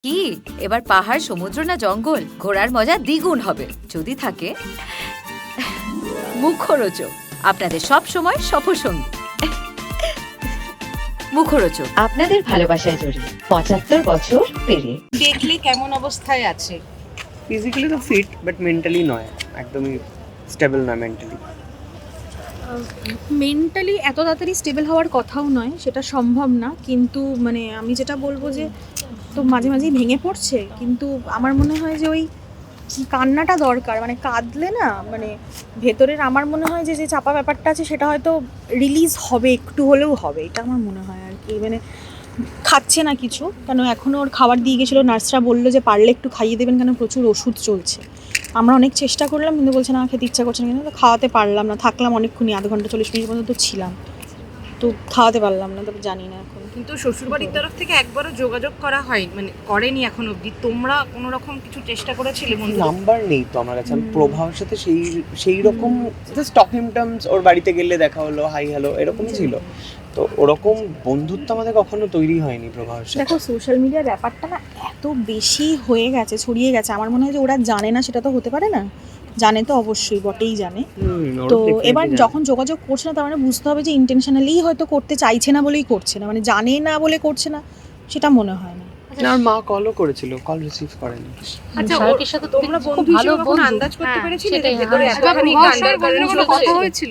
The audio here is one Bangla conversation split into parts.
কি এবার পাহাড়, সমুদ্র না জঙ্গল, ঘোরার মজা দ্বিগুণ হবে যদি থাকে মুখরোচক, আপনাদের সব সময় সফরসঙ্গী। মুখরোচক আপনাদের ভালোবাসায় জড়িয়ে ৭৫ বছর পেরিয়ে। দেখলে কেমন অবস্থায় আছে? ফিজিক্যালি তো ফিট, বাট মেন্টালি নয়, একদমই স্টেবল না মেন্টালি। মেন্টালি এত তাড়াতাড়ি স্টেবল হওয়ার কথাও নয়, সেটা সম্ভব না। কিন্তু মানে আমি যেটা বলবো যে তো মাঝে মাঝেই ভেঙে পড়ছে, কিন্তু আমার মনে হয় যে ওই কান্নাটা দরকার। মানে কাঁদলে না, মানে ভেতরের আমার মনে হয় যে যে চাপা ব্যাপারটা আছে সেটা হয়তো রিলিজ হবে, একটু হলেও হবে, এটা আমার মনে হয় আর কি। মানে খাচ্ছে না কিছু, কেন এখনও ওর খাবার দিয়ে গেছিলো, নার্সরা বললো যে পারলে একটু খাইয়ে দেবেন, কেন প্রচুর ওষুধ চলছে। আমরা অনেক চেষ্টা করলাম, কিন্তু বলছে না, খেতে ইচ্ছা করছে না, কিন্তু খাওয়াতে পারলাম না। থাকলাম অনেকক্ষণই, আধ ঘন্টা 40 মিনিট পর্যন্ত ছিলাম, তো খাওয়াতে পারলাম না। তবে জানি না এখন। কিন্তু শ্বশুরবাড়ির তরফ থেকে একবারও যোগাযোগ করা হয়, মানে করেনি এখন অবধি? তোমরা কোনো রকম কিছু চেষ্টা করেছিলে? নাম্বার নেই তো আমার কাছে। আমি প্রভাবের সাথে সেই রকম জাস্ট টকিং টার্মস, ওর বাড়িতে গেলে দেখা হলো, হাই হ্যালো, এরকমই ছিল। তো ওরকম বন্ধুত্ব আমাদের কখনো তৈরি হয়নি প্রভাবের সাথে। দেখো, সোশ্যাল মিডিয়ার ব্যাপারটা না এত বেশি হয়ে গেছে, ছড়িয়ে গেছে। আমার মনে হয় যে ওরা জানে না সেটা তো হতে পারে না, জানে তো অবশ্যই, বটেই জানে। তো এবার যখন যোগাযোগ করছে না, তার মানে বুঝতে হবে যে ইন্টেনশনালি হয়তো করতে চাইছে না বলেই করছে না, মানে জানে না বলে করছে না, সেটা মনে হয় না। না, ওর মা কলও করেছিল, কল রিসিভ করেনি। আচ্ছা, ওর সাথে তোমরা বন্ধু হিসেবে কখনো আন্দাজ করতে পেরেছিলে যে ভেতরে এতখানি আন্ডারকারেন্ট কথা হয়েছিল?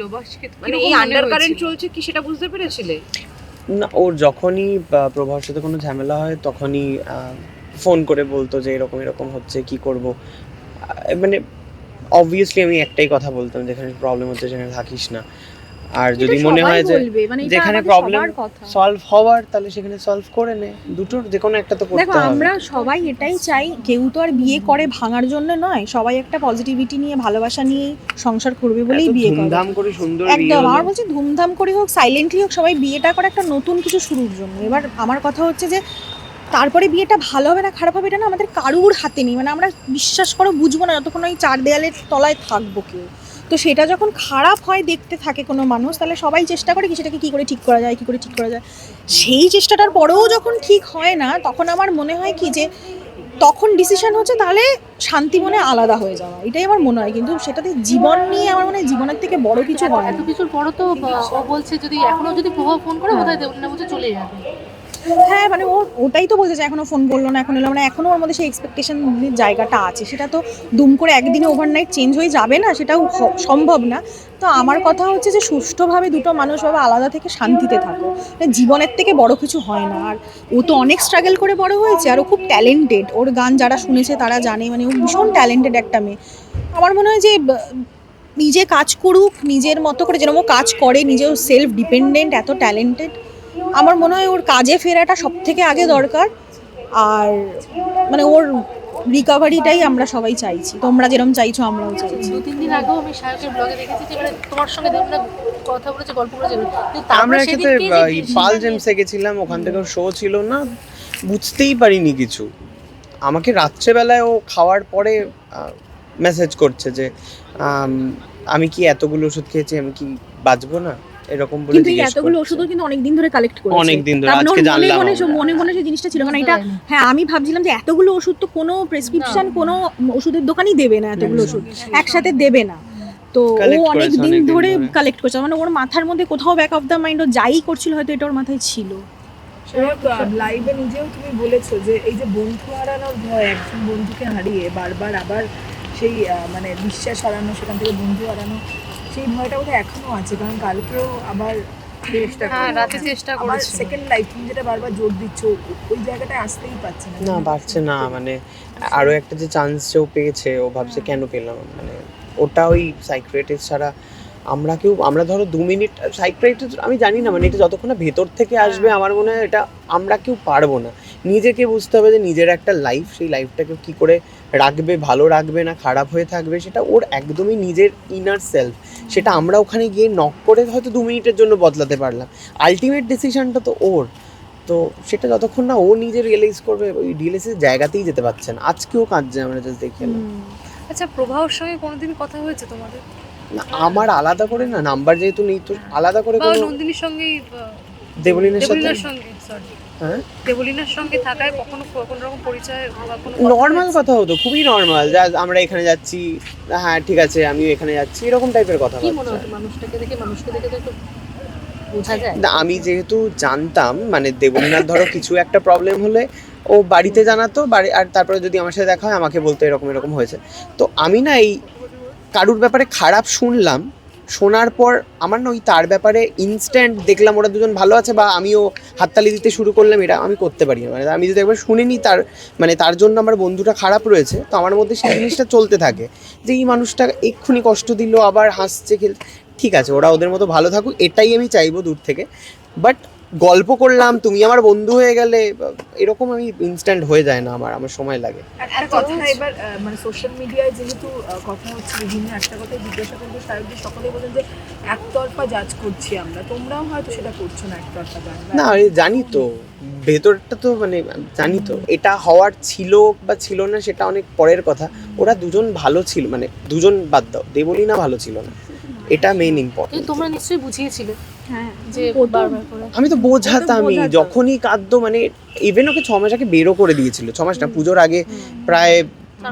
মানে এই আন্ডারকারেন্ট চলছে কি সেটা বুঝতে পেরেছিলে? না, ওর যখনই প্রভাবের সাথে কোনো ঝামেলা হয় তখনই ফোন করে বলতো যে এরকম এরকম হচ্ছে, কি করব। মানে অবভিয়াসলি আমি একটাই কথা বলতাম, যেখানে প্রবলেম হচ্ছে সেখানে থাকিস না। আর যদি মনে হয় যে যেখানে প্রবলেম সলভ হওয়ার, তাহলে সেখানে সলভ করে নে। দুটোর যে কোনো একটা তো করতে হবে। দেখো, আমরা সবাই এটাই চাই, কেউ তো আর বিয়ে করে ভাঙার জন্য নয়, সবাই একটা পজিটিভিটি নিয়ে, ভালোবাসা নিয়ে সংসার করবে বলেই বিয়ে করে। ধুমধাম করে সুন্দর বিয়ে একদম, হলো। আমার বলছি ধুমধাম করে হোক, সাইলেন্টলি হোক, সবাই বিয়েটা করে একটা নতুন কিছু শুরুর জন্য। এবার আমার কথা হচ্ছে যে তারপরে বিয়েটা ভালো হবে না খারাপ হবে, এটা না আমাদের কারুর হাতে নেই। মানে আমরা বিশ্বাস করো বুঝবো না যতক্ষণ ওই 4 দেয়ালের তলায় থাকবো কেউ। তো সেটা যখন খারাপ হয় দেখতে থাকে কোনো মানুষ, তাহলে সবাই চেষ্টা করে কি সেটাকে কী করে ঠিক করা যায়, কী করে ঠিক করা যায়। সেই চেষ্টাটার পরেও যখন ঠিক হয় না, তখন আমার মনে হয় কি যে তখন ডিসিশন হচ্ছে তাহলে শান্তি মনে আলাদা হয়ে যাওয়া, এটাই আমার মনে হয়। কিন্তু সেটাতে জীবন নিয়ে আমার মনে হয় জীবনের থেকে বড় কিছু হয় না। এত কিছুর পরও তো ও বলছে যদি এখনো যদি প্রভাব ফোন করে বোধহয় দেবলীনা বলছে চলে যাবে। হ্যাঁ, মানে ওটাই তো বলছে যে এখনো ফোন করলো না, এখন এলো, মানে এখনো ওর মধ্যে সেই এক্সপেকটেশনের জায়গাটা আছে। সেটা তো দুম করে একদিনে ওভারনাইট চেঞ্জ হয়ে যাবে না, সেটাও সম্ভব না। তো আমার কথা হচ্ছে যে সুষ্ঠুভাবে দুটো মানুষ বাবা আলাদা থেকে শান্তিতে থাকো, জীবনের থেকে বড় কিছু হয় না। আর ও তো অনেক স্ট্রাগল করে বড় হয়েছে, আর ও খুব ট্যালেন্টেড। ওর গান যারা শুনেছে তারা জানে, মানে ও ভীষণ ট্যালেন্টেড একটা মেয়ে। আমার মনে হয় যে নিজে কাজ করুক, নিজের মতো করে, যেরকম ও কাজ করে, নিজেও সেলফ ডিপেন্ডেন্ট, এত ট্যালেন্টেড। আমার মনে হয় ওর কাজে ফেরাটা সব থেকে আগে দরকার। আর মানে ওর রিকভারিটাই আমরা সবাই চাইছি, তোমরা যেরকম চাইছো আমরাও চাইছি। 2-3 দিন আগেও আমি শায়কের ব্লগে দেখেছি যে মানে তোমার সঙ্গে দেবলীনা কথা বলেছে, গল্প করেছে। আমরা একসাথে পাল জেমসে গেছিলাম, ওখান থেকে শো ছিল না, বুঝতেই পারিনি কিছু। আমাকে রাত্রেবেলায় ও খাওয়ার পরে মেসেজ করছে যে আমি কি এতগুলো ওষুধ খেয়েছি, আমি কি বাঁচবো না, এরকম বলে কিন্তু জিজ্ঞেস এতগুলো করছে। ওষুধও কিন্তু অনেকদিন ধরে কালেক্ট করেছে, অনেকদিন ধরে, তার মানে আজকে ওর জানলাম মনে মনে সেই জিনিসটা ছিল। কারণ এটা, হ্যাঁ, আমি ভাবছিলাম যে এতগুলো ওষুধ তো কোনো প্রেসক্রিপশন কোনো ওষুধের দোকানই দেবে না, এতগুলো ওষুধ একসাথে দেবে না। তো ও অনেক দিন ধরে কালেক্ট করছে, মানে ওর মাথার মধ্যে কোথাও ব্যাক অফ দ্য মাইন্ড ও যাই করছিল হয়তো এটা ওর মাথায় ছিল। লাইভে নিজেও তুমি বলেছো যে এই যে বন্ধু হারানোর ভয়, একজন বন্ধুকে হারিয়ে বারবার আবার সেই মানে বিশ্বাস হারানো, সেখান থেকে বন্ধু হারানো, সেই ভয়টা বোধহয় এখনো আছে। কারণ কালকেও আবার রাতে চেষ্টা আবার করেছি। সেকেন্ড লাইফ, তুমি যেটা বারবার জোর দিচ্ছ, ওই জায়গাটায় আসতেই পারছে না। না, পারছে না। মানে আরো একটা যে চান্স ও পেয়েছে, ও ভাবছে কেন পেলাম। মানে ওটা ওই সাইকিয়াট্রিস্ট ছাড়া আমরা ধরো 2 মিনিট, সাইকিয়াট্রিস্ট আমি জানি না, মানে এটা যতক্ষণ না ভেতর থেকে আসবে, আমার মনে হয় এটা আমরা কেউ পারবো না। নিজেকে বুঝতে হবে যে নিজের একটা লাইফ, সেই লাইফটাকে কি করে রাখবে, ভালো রাখবে না খারাপ হয়ে থাকবে, সেটা ওর একদমই নিজের ইনার সেলফ। সেটা আমরা ওখানে গিয়ে নক করে হয়তো 2 মিনিটের জন্য বদলাতে পারলাম, আলটিমেট ডিসিশনটা তো ওর। তো সেটা যতক্ষণ না ও নিজে রিয়েলাইজ করবে, ওই রিয়েলাইজের জায়গাতেই যেতে পারছে না। আজকেও কাঁদছে, আমরা জাস্ট দেখে এলাম। আচ্ছা, প্রভাবের সঙ্গে কোনোদিন কথা হয়েছে তোমাদের? না, আমার আলাদা করে নাম্বার যেহেতু নেই, তো আলাদা করে বা কোনো নন্দিনীর সঙ্গেই, দেবলীনের সাথে দেবলীনার সঙ্গে, সরি। হ্যাঁ দেবলীনার সঙ্গে থাকায় কখনো কোনো রকম পরিচয় বা কোনো নর্মাল কথা হতো, খুবই নর্মাল, যা আমরা এখানে যাচ্ছি, হ্যাঁ ঠিক আছে আমিও এখানে যাচ্ছি, এরকম টাইপের কথা। কি মনে হতো মানুষকে দেখে তো একটু বোঝা যায়। আমি যেহেতু জানতাম মানে দেবলীনার ধরো কিছু একটা প্রবলেম হলে ও বাড়িতে জানাতো, বাড়ি আর তারপরে যদি আমার সাথে দেখা হয় আমাকে বলতো এরকম এরকম হয়েছে। তো আমি না এই কারুর ব্যাপারে খারাপ শুনলাম, শোনার পর আমার না ওই তার ব্যাপারে ইনস্ট্যান্ট দেখলাম ওরা দুজন ভালো আছে বা আমিও হাততালি দিতে শুরু করলাম, এটা আমি করতে পারি না। মানে আমি যদি একবার শুনিনি তার মানে তার জন্য আমার বন্ধুটা খারাপ রয়েছে, তো আমার মধ্যে সেই জিনিসটা চলতে থাকে যে এই মানুষটা এক্ষুনি কষ্ট দিল আবার হাসছে খেলছে, ঠিক আছে ওরা ওদের মতো ভালো থাকুক, এটাই আমি চাইবো দূর থেকে। বাট গল্প করলাম তুমি আমার বন্ধু হয়ে গেলে, এরকম আমি ইনস্ট্যান্ট হয়ে যায় না, আমার সময় লাগে। একটা কথা এবার মানে সোশ্যাল মিডিয়ায় যেহেতু কথা হচ্ছে বিভিন্ন, একটা কথাই জিজ্ঞাসা করবো, সাহেবজি সকলেই বলেন যে একতরফা জাজ করছি আমরা, তোমরাও হয়তো সেটা করছো না একতরফা জাজ। না জানি তো ভেতরটা তো মানে জানি তো এটা হওয়ার ছিল বা ছিল না সেটা অনেক পরের কথা। ওরা দুজন ভালো ছিল, মানে দুজন বাদ দাও, দেবলীনা ভালো ছিল না, এটা মেইন ইম্পর্টেন্ট। তোমরা নিশ্চয়ই বুঝিয়েছিলে হ্যাঁ যে বারবার করে আমি তো বোঝাতামই, যখনই কাঁদতো মানে ইভেন ওকে 6 মাস আগে বেরও করে দিয়েছিল, 6 মাস না পুজোর আগে প্রায়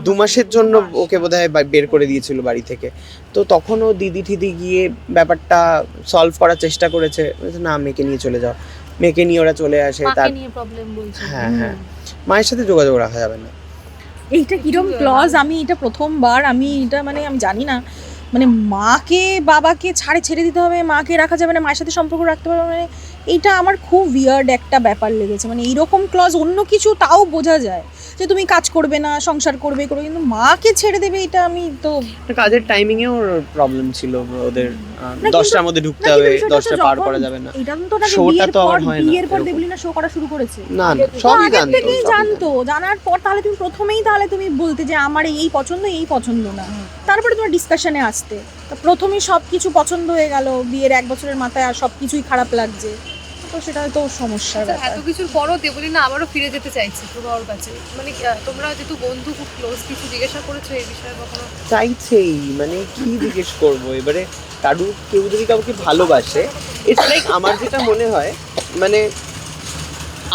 2 মাসের জন্য ওকে বোধহয় বের করে দিয়েছিল বাড়ি থেকে। তো তখনও দিদি ঠিদি গিয়ে ব্যাপারটা সলভ করার চেষ্টা করেছে, বলেছে, না মেয়েকে নিয়ে চলে যাও, মেয়েকে নিয়ে ওরা চলে আসে। তার নিয়ে প্রবলেম বলছে। হ্যাঁ হ্যাঁ, মায়ের সাথে যোগাযোগ রাখা যাবে না। এইটা কিরম ক্লজ, আমি এটা প্রথমবার, আমি এটা মানে আমি জানি না, মানে মাকে বাবাকে ছেড়ে দিতে হবে, মাকে রাখা যাবে না, মায়ের সাথে সম্পর্ক রাখতে পারবে, মানে এইটা আমার খুব উইয়ার্ড একটা ব্যাপার লেগেছে। মানে এইরকম ক্লজ অন্য কিছু তাও বোঝা যায় যে তুমি কাজ করবে না, সংসার করবে, কিন্তু মাকে ছেড়ে দেবে, এটা আমি তো কাজের টাইমিং এও প্রবলেম ছিল ওদের, 10টার মধ্যে ঢুকতে হবে, 10টা পার করা যাবে না। এটা তো না, শোটা তো আবার হয় না, বিয়ের পর দেবলীনা শো করা শুরু করেছে, না না সবই আগের জানতো, থেকেই জানতো, জানার পর তাহলে তুমি প্রথমেই তাহলে তুমি বলতে যে আমার এই পছন্দ না, তারপরে তোমার ডিসকাশনে আসতে, তো প্রথমেই সব কিছু পছন্দ হয়ে গেল, বিয়ের 1 বছরের মাথায় আর সব কিছুই খারাপ লাগছে, তো সেটা তো সমস্যার ব্যাপার। এত কিছুর পরও দেবলীনা আবারও ফিরে যেতে চাইছে প্রভার কাছে, মানে তোমরা যেহেতু বন্ধু খুব ক্লোজ, কিছু জিজ্ঞাসা করেছো এই বিষয়ে কখনো? চাইছেই, মানে কি জিজ্ঞেস করবো এবারে, কেউ যদি কাউকে ভালোবাসে, ইটস লাইক আমার যেটা মনে হয় মানে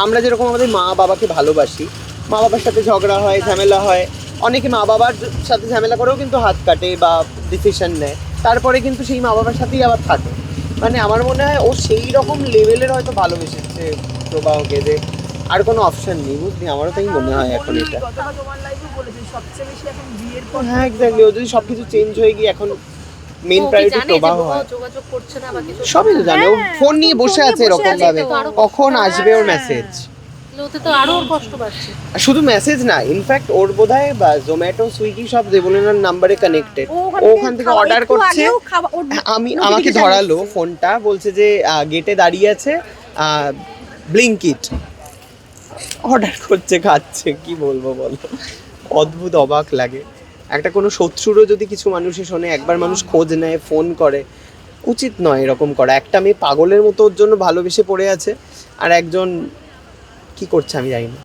আমরা যেরকম আমাদের মা বাবাকে ভালোবাসি, মা বাবার সাথে ঝগড়া হয়, ঝামেলা হয়, অনেকে মা বাবার সাথে ঝামেলা করেও কিন্তু হাত কাটে বা ডিসিশন নেয়, তারপরে কিন্তু সেই মা বাবার সাথেই আবার থাকে। মানে আমার মনে হয় ও সেই রকম লেভেলের হয়তো ভালোবেসেছে প্রবাহকে যে আর কোনো অপশন নেই, বুঝলি, আমারও তাই মনে হয় এখন এটা। গতকাল তোমার লাইভে বলেছে সবচেয়ে বেশি এখন বিয়ের পর হ্যাঁ এক্স্যাক্টলি, ও যদি সবকিছু চেঞ্জ হয়ে গিয়ে এখন মেইন প্রায়োরিটি প্রবাহ হয়, যোগাযোগ করছে না বা কিছু, সবই তো জানে, ও ফোন নিয়ে বসে আছে এরকম ভাবে, কখন আসবে ওর মেসেজ, ওতে তো আরো কষ্ট পাচ্ছে। শুধু মেসেজ না, ইনফ্যাক্ট ওর বোধহয় বা জোম্যাটো সুইগি সব দেবলীনার নাম্বারে কানেক্টেড, ওখান থেকে অর্ডার করছে। আমাকে ধরালো ফোনটা, বলছে যে গেটে দাঁড়িয়ে আছে, ব্লিঙ্কিট অর্ডার করছে, খাচ্ছে, কি বলবো বলো, অদ্ভুত অবাক লাগে। একটা কোনো শত্রুরও যদি কিছু মানুষে শোনে, একবার মানুষ খোঁজ নেয়, ফোন করে, উচিত নয় এরকম করা। একটা মেয়ে পাগলের মতো ওর জন্য ভালোবেসে পড়ে আছে, আর একজন কি করছে আমি জানি না।